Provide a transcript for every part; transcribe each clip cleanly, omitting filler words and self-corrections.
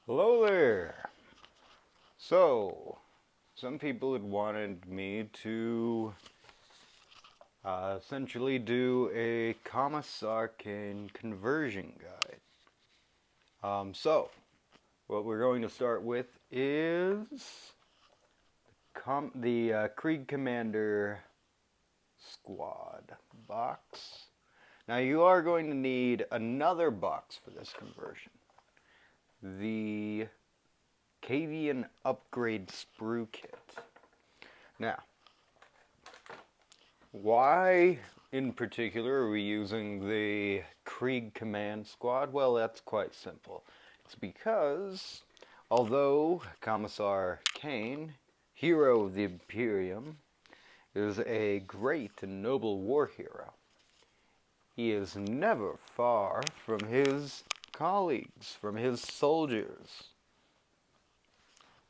Hello there. So, some people had wanted me to essentially do a Commissar Cain conversion guide. So, what we're going to start with is the Krieg Commander Squad box. Now you are going to need another box for this conversion. The Cavian Upgrade Sprue Kit. Now, why in particular are we using the Krieg Command Squad? Well, that's quite simple. It's because, although Commissar Cain, hero of the Imperium, is a great and noble war hero, he is never far from his colleagues, from his soldiers.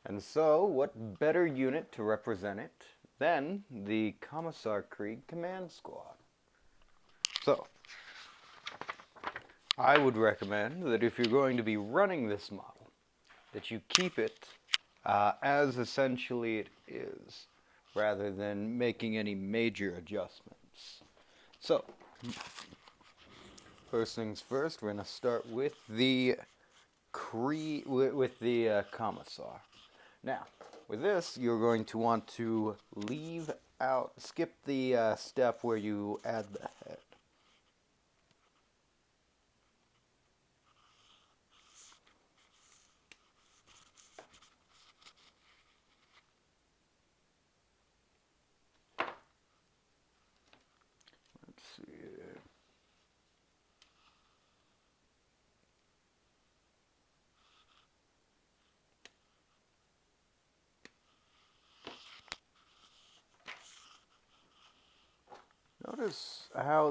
And so, what better unit to represent it than the Commissar Krieg Command Squad? So, I would recommend that if you're going to be running this model, that you keep it as essentially it is, rather than making any major adjustments. So, first things first, we're going to start with the Commissar. Now, with this, you're going to want to skip the step where you add the head. Let's see. Notice how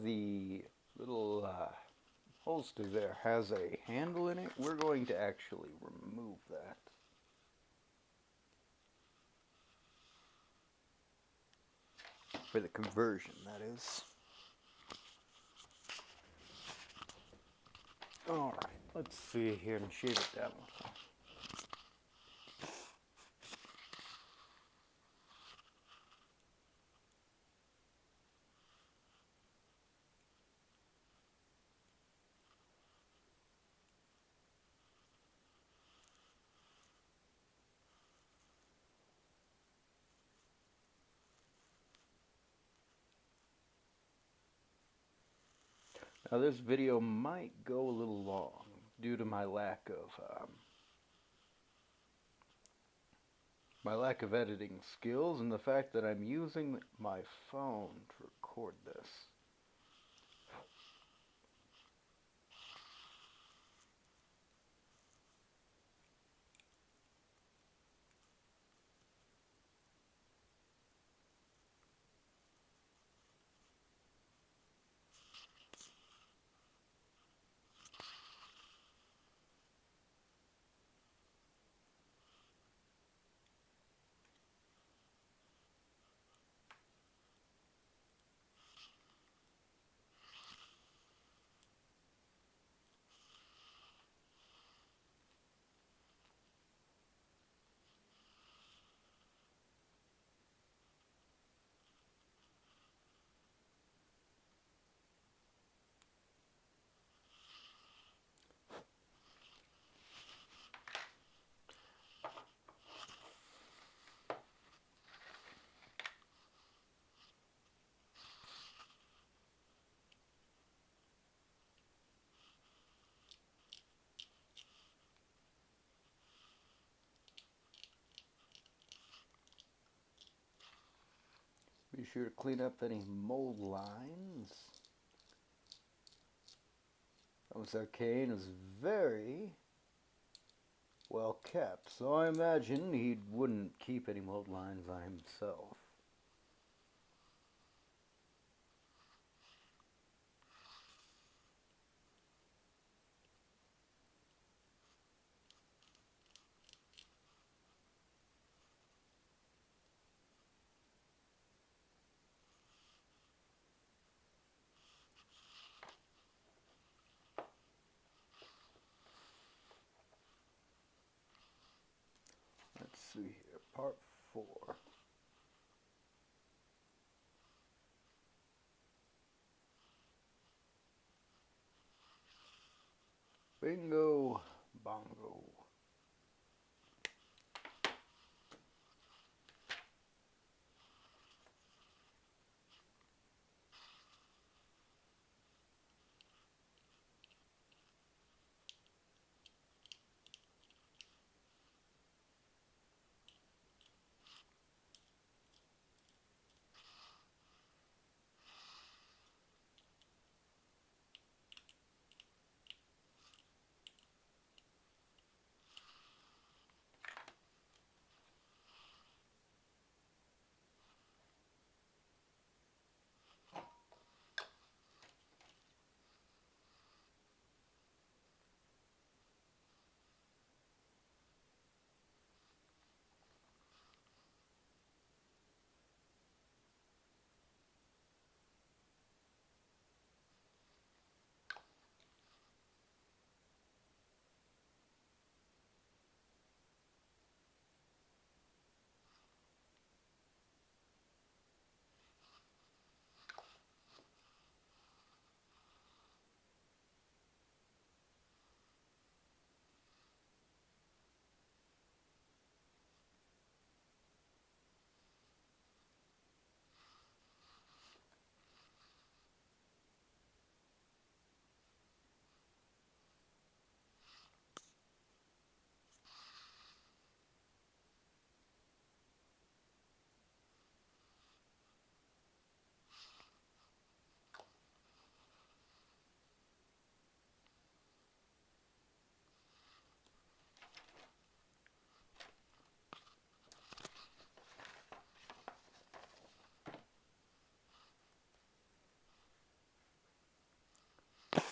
the little holster there has a handle in it. We're going to actually remove that. For the conversion, that is. Alright, let's see here and shave it down. Now this video might go a little long due to my lack of editing skills and the fact that I'm using my phone to record this. Be sure to clean up any mold lines. Commissar Cain is very well kept, so I imagine he wouldn't keep any mold lines on himself. see here, part 4. Bingo, bongo.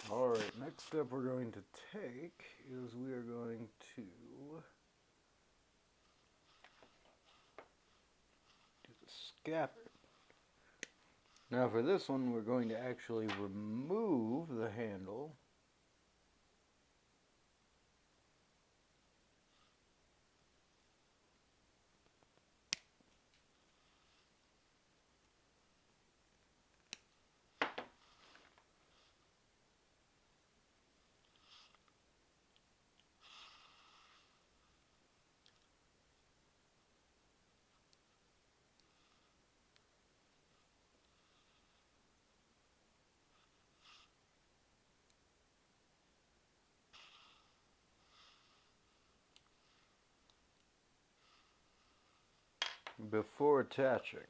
Alright, next step we're going to take is we are going to do the scabbard. Now for this one we're going to actually remove the handle . Before attaching.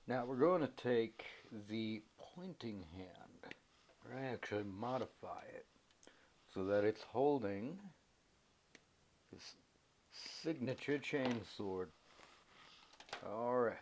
Now we're going to take the pointing hand, or actually modify it, so that it's holding this signature chainsword. Alright.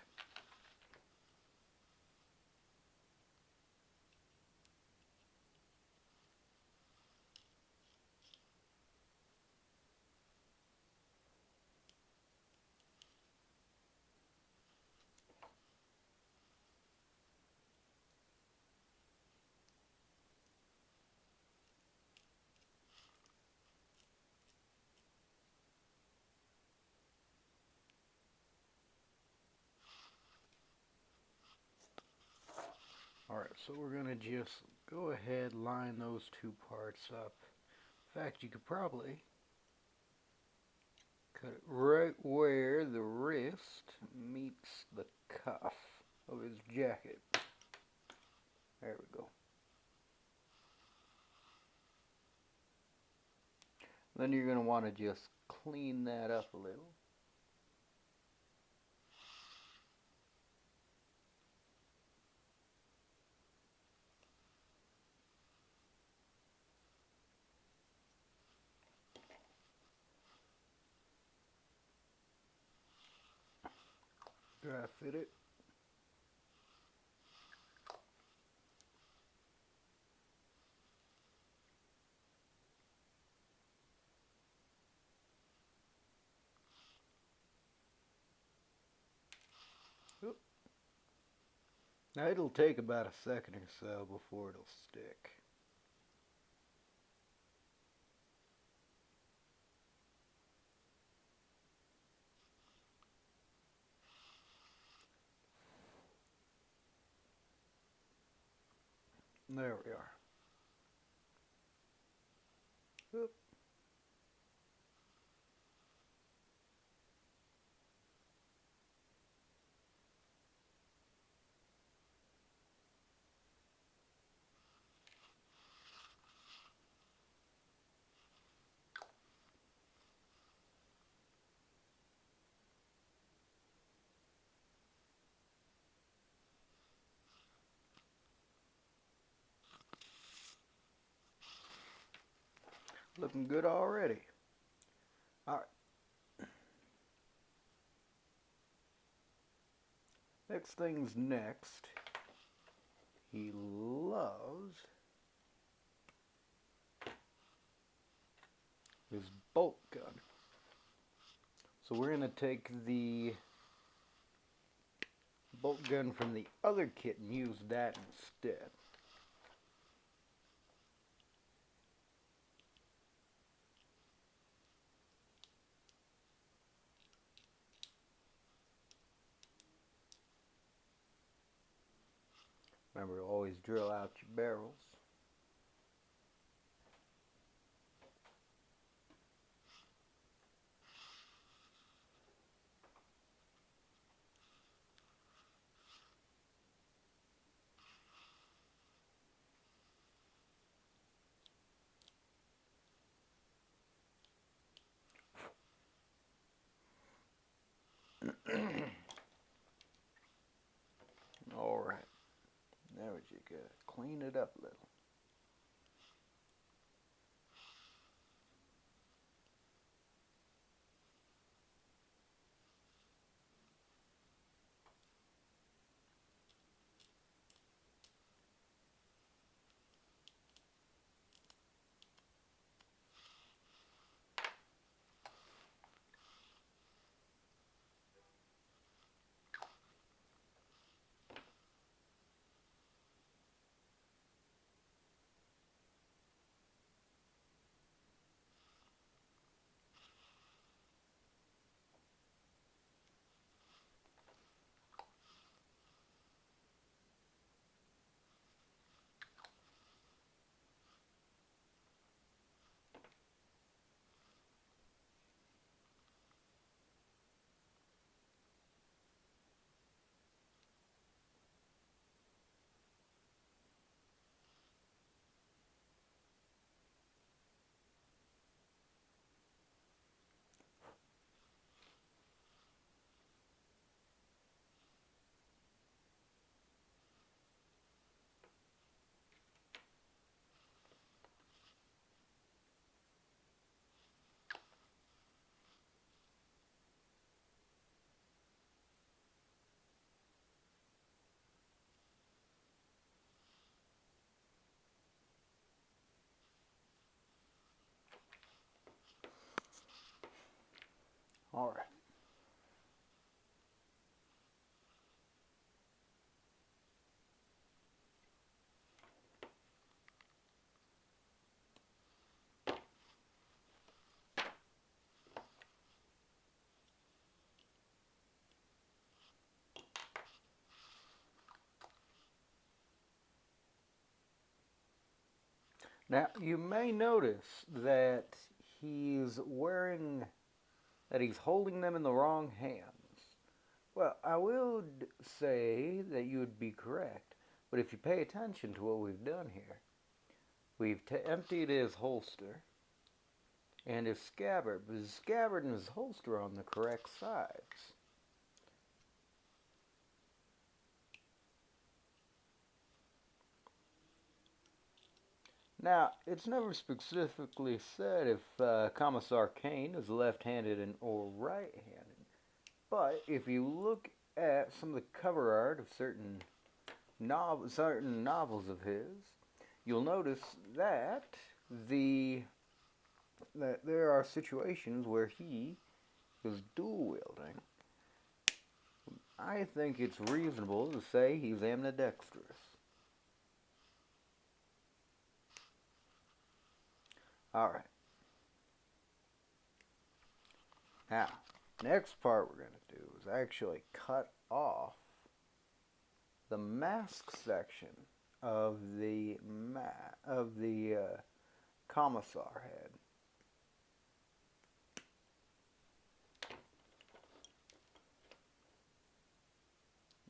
Alright, so we're going to just go ahead, line those two parts up. In fact, you could probably cut it right where the wrist meets the cuff of his jacket. There we go. Then you're going to want to just clean that up a little. Dry fit it. Oop. Now it'll take about a second or so before it'll stick. There we are. Oop. Looking good already. Alright. Next thing's next. He loves his bolt gun. So we're going to take the bolt gun from the other kit and use that instead. Remember, always drill out your barrels. Alright. There we go. Clean it up a little. Alright. Now, you may notice that he's holding them in the wrong hands. Well, I would say that you would be correct, but if you pay attention to what we've done here, we've emptied his holster and his scabbard, but his scabbard and his holster are on the correct sides. Now, it's never specifically said if Commissar Cain is left-handed or right-handed, but if you look at some of the cover art of certain novels of his, you'll notice that there are situations where he is dual wielding. I think it's reasonable to say he's ambidextrous. Alright. Now, next part we're going to do is actually cut off the mask section of the commissar head.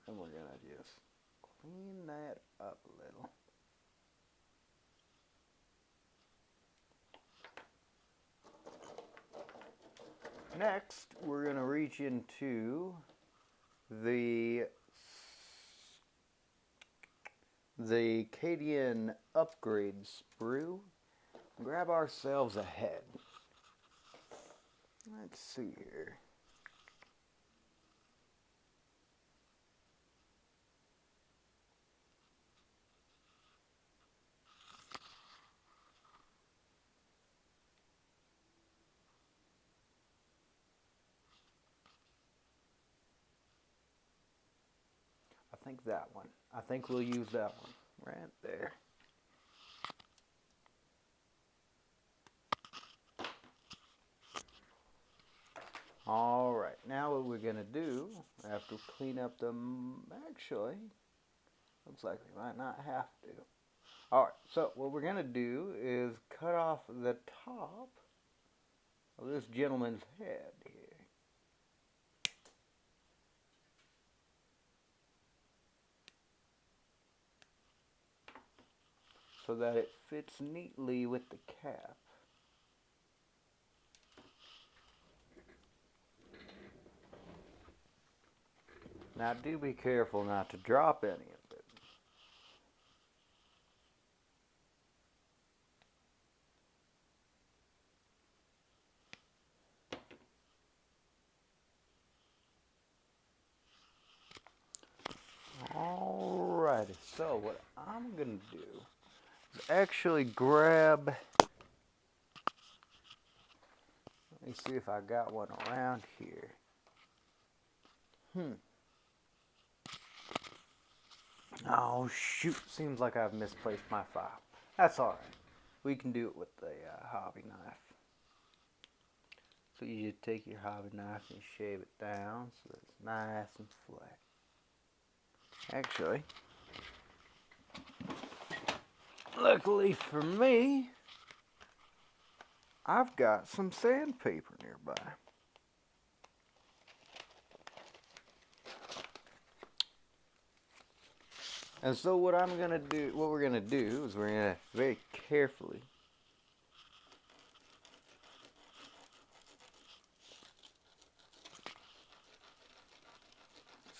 And we're going to just clean that up a little. Next, we're going to reach into the Cadian upgrade sprue and grab ourselves a head. Let's see here. I think that one. I think we'll use that one right there. Alright, now what we're going to do, after clean up actually, looks like we might not have to. Alright, so what we're going to do is cut off the top of this gentleman's head here. So that it fits neatly with the cap. Now do be careful not to drop any of it. Alrighty, so what I'm going to do is actually grab, let me see if I got one around here. Oh shoot, seems like I've misplaced my file. That's alright. We can do it with the hobby knife. So you just take your hobby knife and shave it down so that it's nice and flat. Actually, luckily for me, I've got some sandpaper nearby. And so what we're gonna do is we're gonna very carefully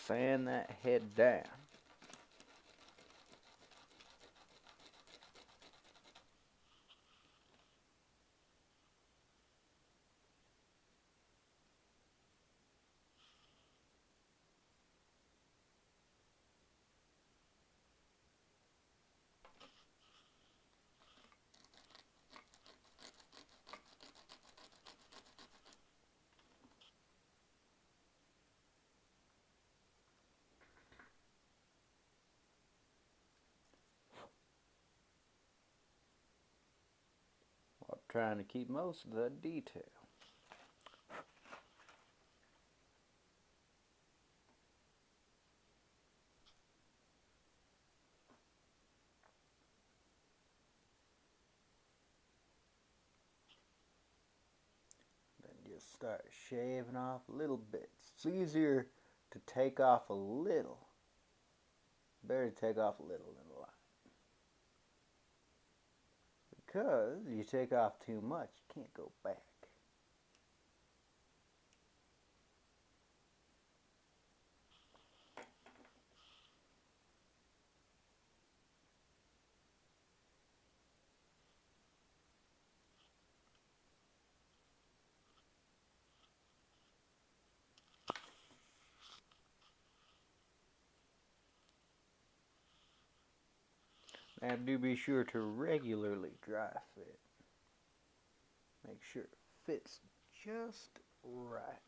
sand that head down. While trying to keep most of the detail. Just start shaving off little bits. It's easier to take off a little. Better to take off a little than a lot. Because you take off too much, you can't go back. Now do be sure to regularly dry fit. Make sure it fits just right.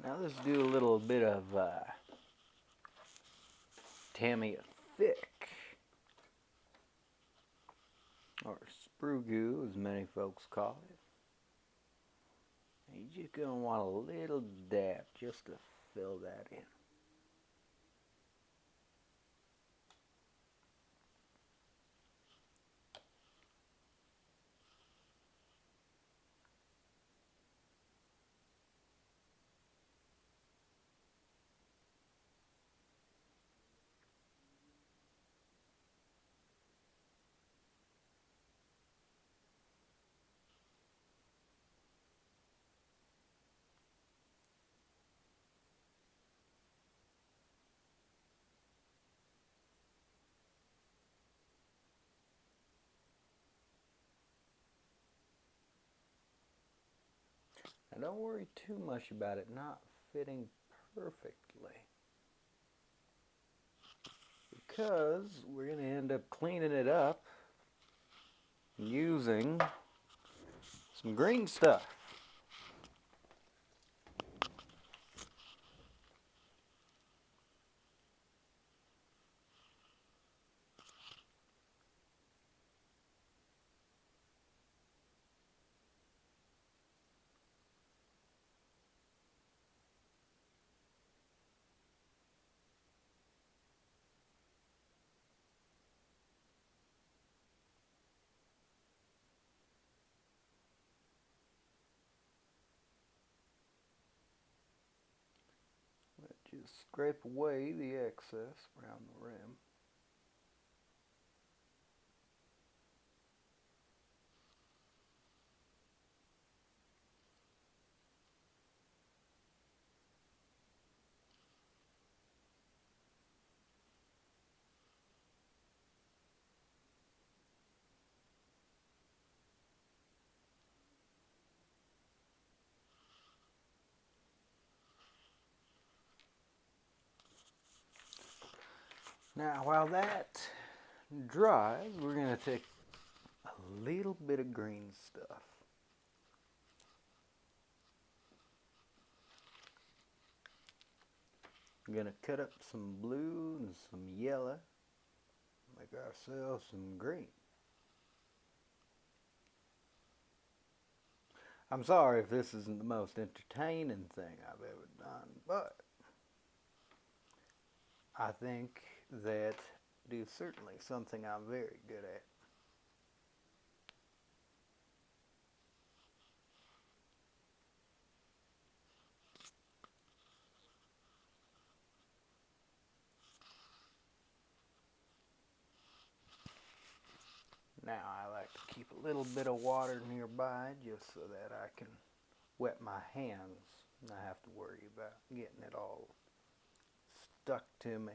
Now let's do a little bit of Tammy thick, or sprue goo as many folks call it. And you're just going to want a little dab just to fill that in. Now don't worry too much about it not fitting perfectly, because we're going to end up cleaning it up using some green stuff. Just scrape away the excess around the rim. Now while that dries, we're going to take a little bit of green stuff. We're going to cut up some blue and some yellow, make ourselves some green. I'm sorry if this isn't the most entertaining thing I've ever done, but I think that it is certainly something I'm very good at. Now I like to keep a little bit of water nearby just so that I can wet my hands and not have to worry about getting it all stuck to me.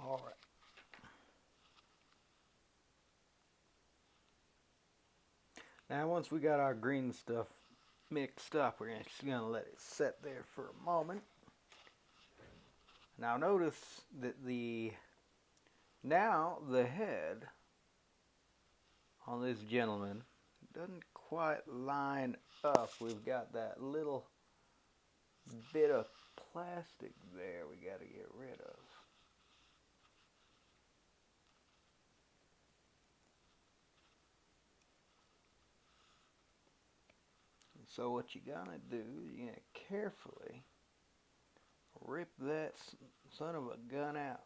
All right. Now once we got our green stuff mixed up, we're just going to let it sit there for a moment. Now notice that now the head on this gentleman doesn't quite line up. We've got that little bit of plastic there we got to get rid of. So what you're gonna do, you're gonna carefully rip that son of a gun out.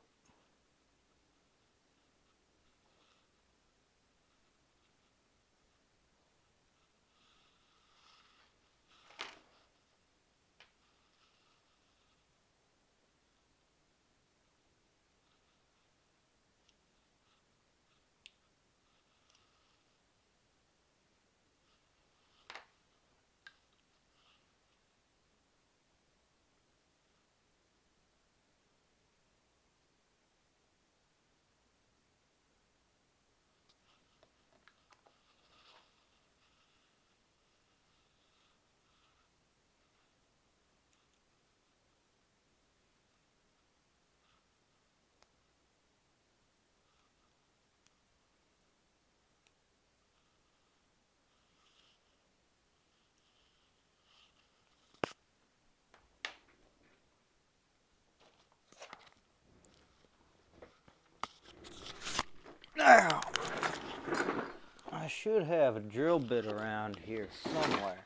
Now, I should have a drill bit around here somewhere.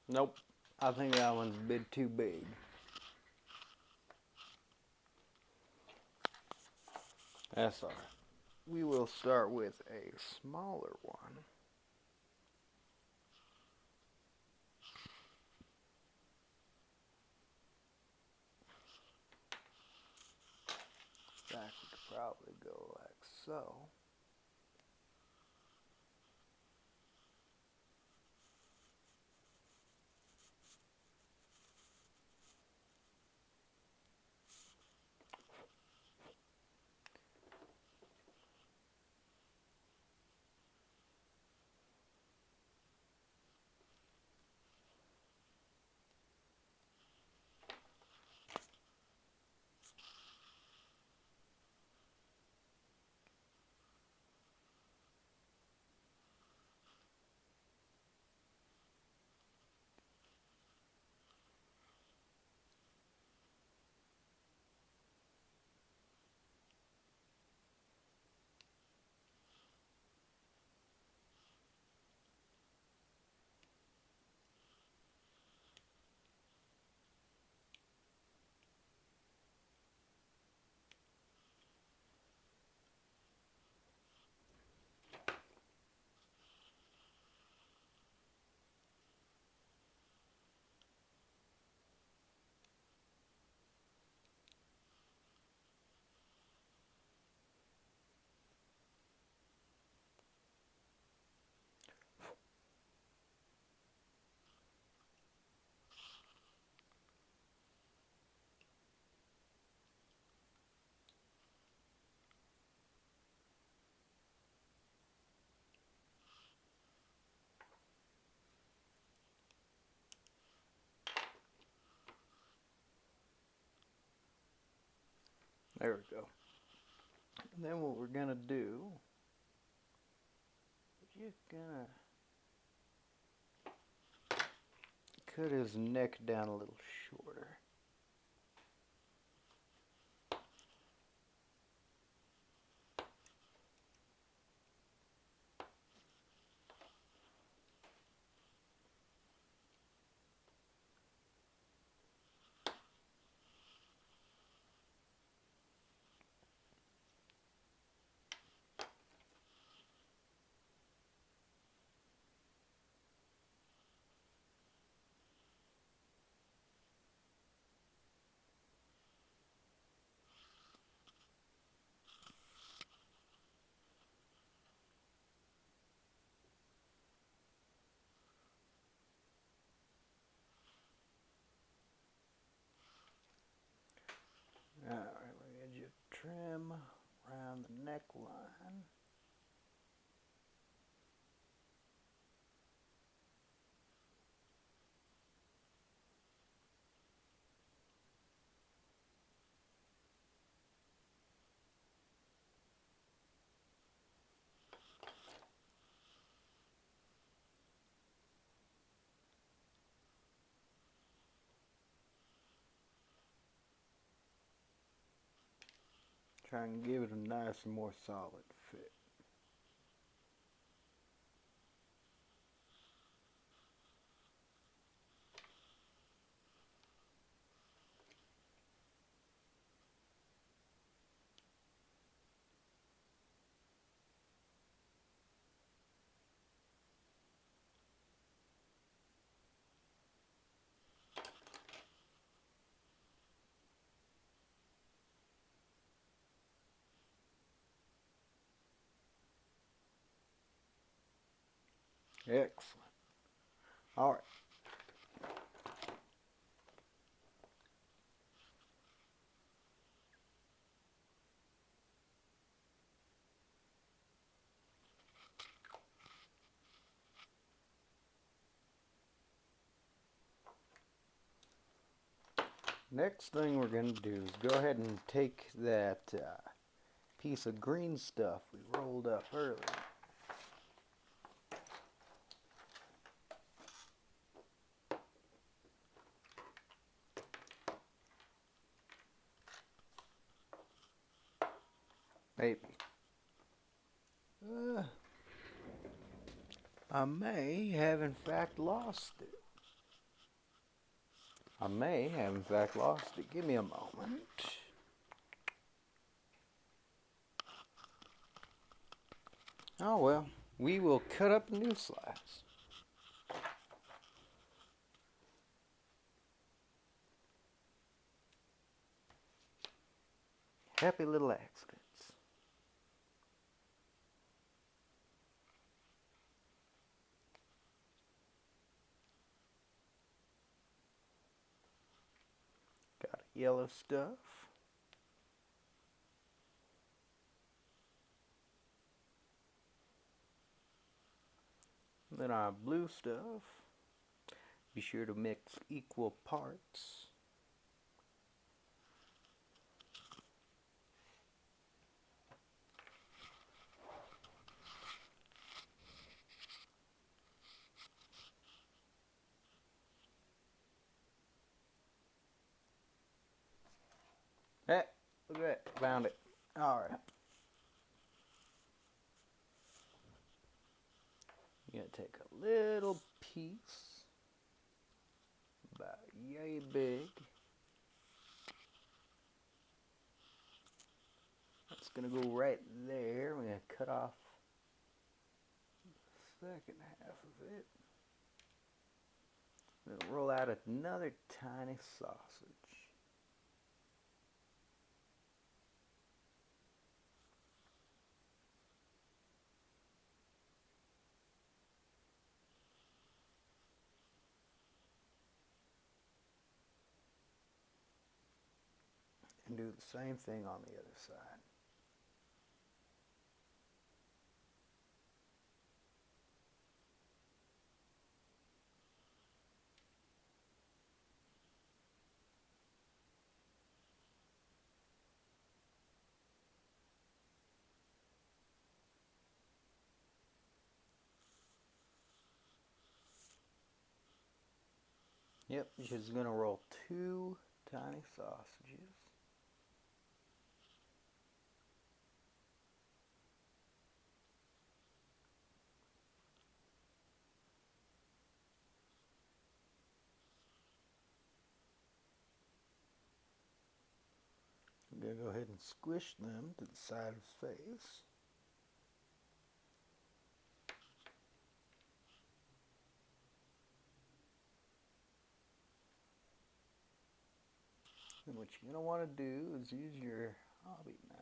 Nope, I think that one's a bit too big. That's all right. We will start with a smaller one. That could probably go like so. There we go. And then what we're gonna do, we're just gonna cut his neck down a little shorter. Alright, we're going to just trim around the neckline. Try and give it a nice and more solid fit. Excellent. All right. Next thing we're going to do is go ahead and take that piece of green stuff we rolled up earlier. Maybe. I may have in fact lost it. I may have in fact lost it. Give me a moment. Oh well, we will cut up a new slice. Happy little accidents. Got yellow stuff. Then our blue stuff. Be sure to mix equal parts. Hey, look at that. Found it. Alright. You're going to take a little piece, about yay big. That's going to go right there. We're going to cut off the second half of it. We're going to roll out another tiny sausage. And do the same thing on the other side. Yep, just going to roll 2 tiny sausages. I'm going to go ahead and squish them to the side of his face. And what you're going to want to do is use your hobby knife.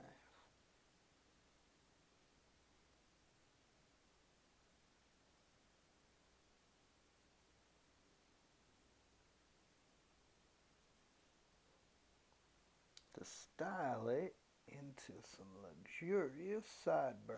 to style it into some luxurious sideburns.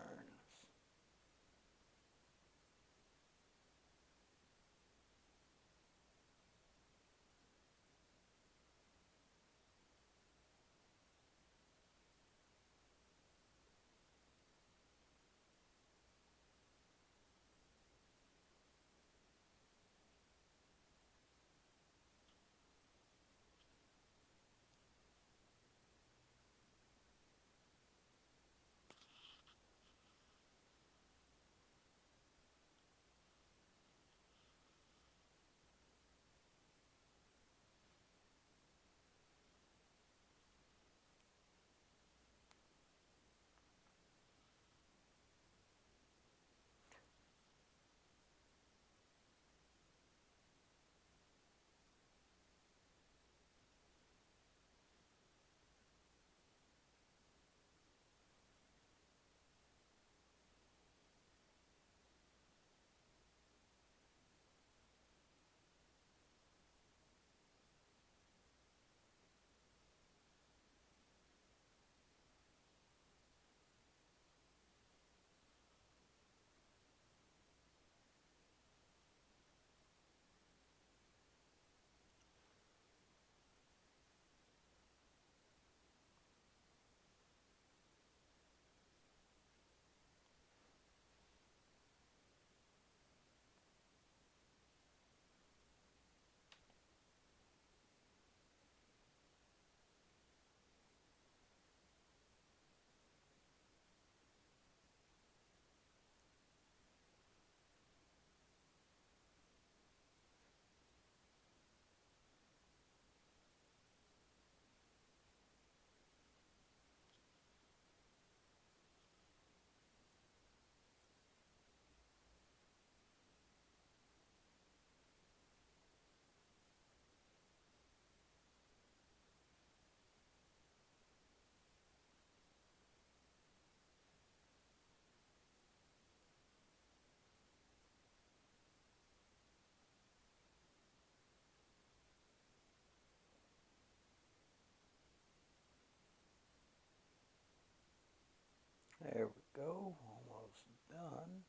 There we go, almost done.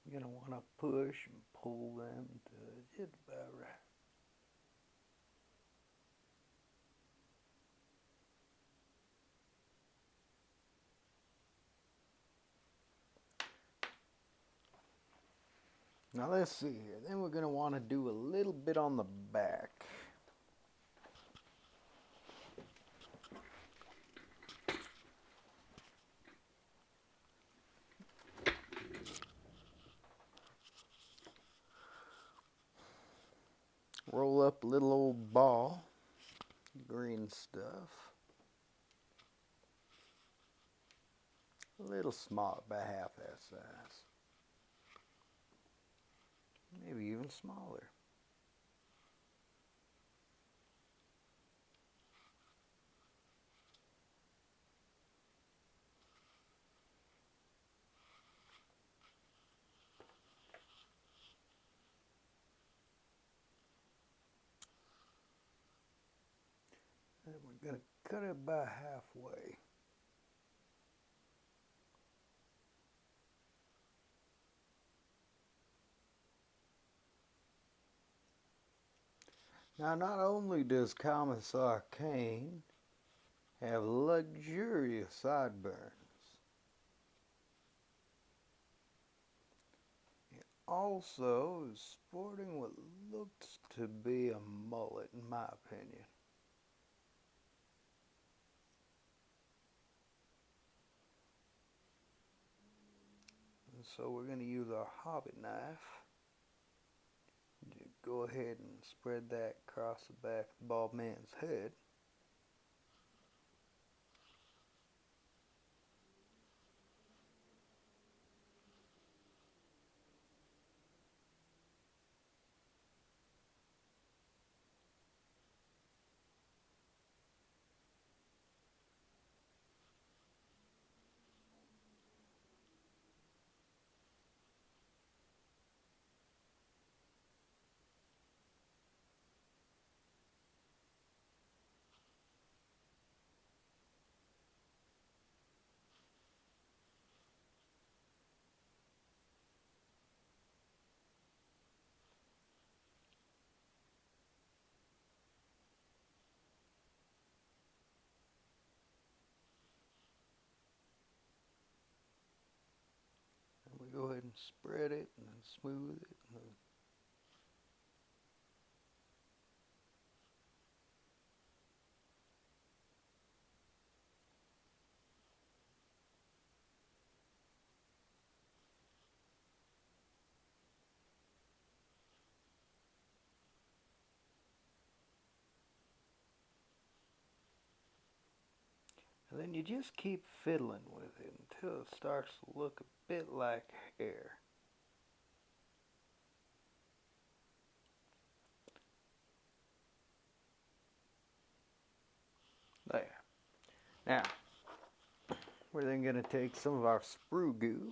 You're going to want to push and pull them to just about right. Now let's see here. Then we're going to want to do a little bit on the back. Roll up a little old ball, green stuff. A little small, about half that size. Maybe even smaller. And we're going to cut it about halfway. Now, not only does Commissar Cain have luxurious sideburns, he also is sporting what looks to be a mullet, in my opinion. And so we're going to use our hobbit knife to go ahead and spread that across the back of the bald man's head. And we go ahead and spread it and then smooth it. And then you just keep fiddling with it until it starts to look a bit like hair. There. Now, we're then going to take some of our sprue goo.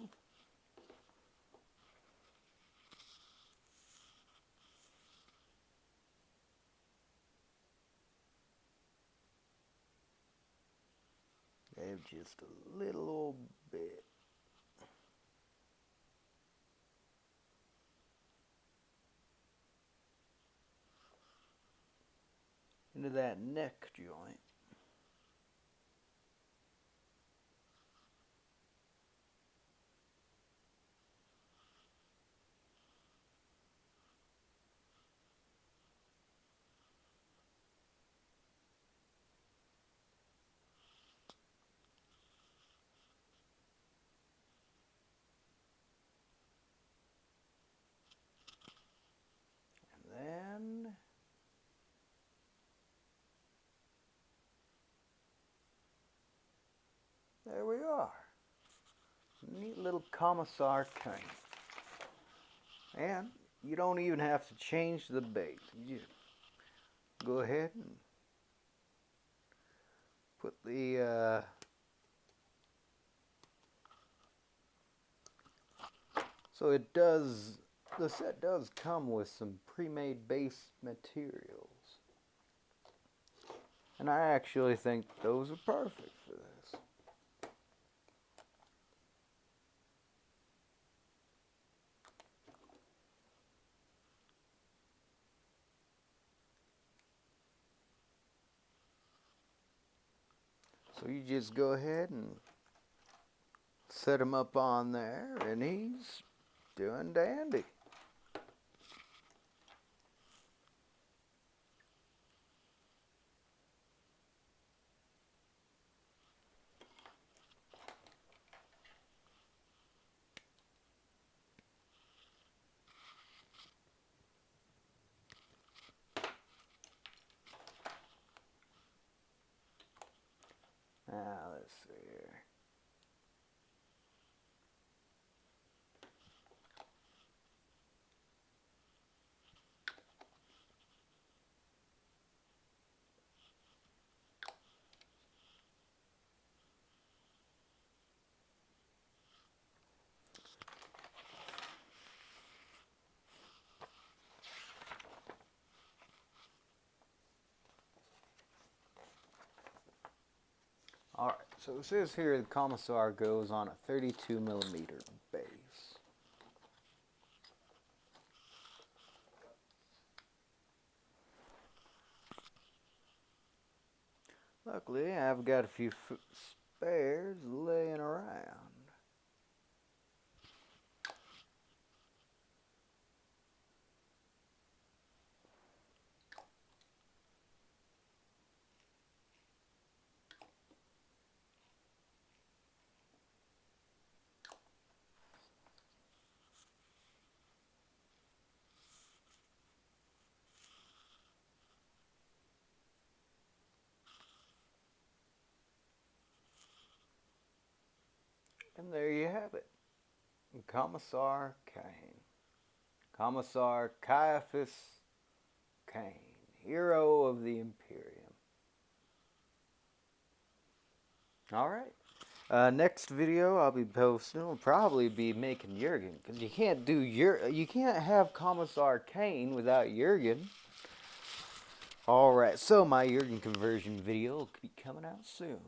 Add just a little old bit. Into that neck joint. And then there we are. Neat little Commissar Cain. And you don't even have to change the base. You just go ahead and put the so it does, the set does come with some pre-made base materials. And I actually think those are perfect for this. So you just go ahead and set him up on there, and he's doing dandy. Now, let's see here. Alright, so it says here the Commissar goes on a 32mm base. Luckily, I've got a few spares laying around. And there you have it. Commissar Cain. Commissar Ciaphis Cain, hero of the Imperium. Alright. Next video I'll be posting will probably be making Jurgen, because you can't have Commissar Cain without Jurgen. Alright, so my Jurgen conversion video will be coming out soon.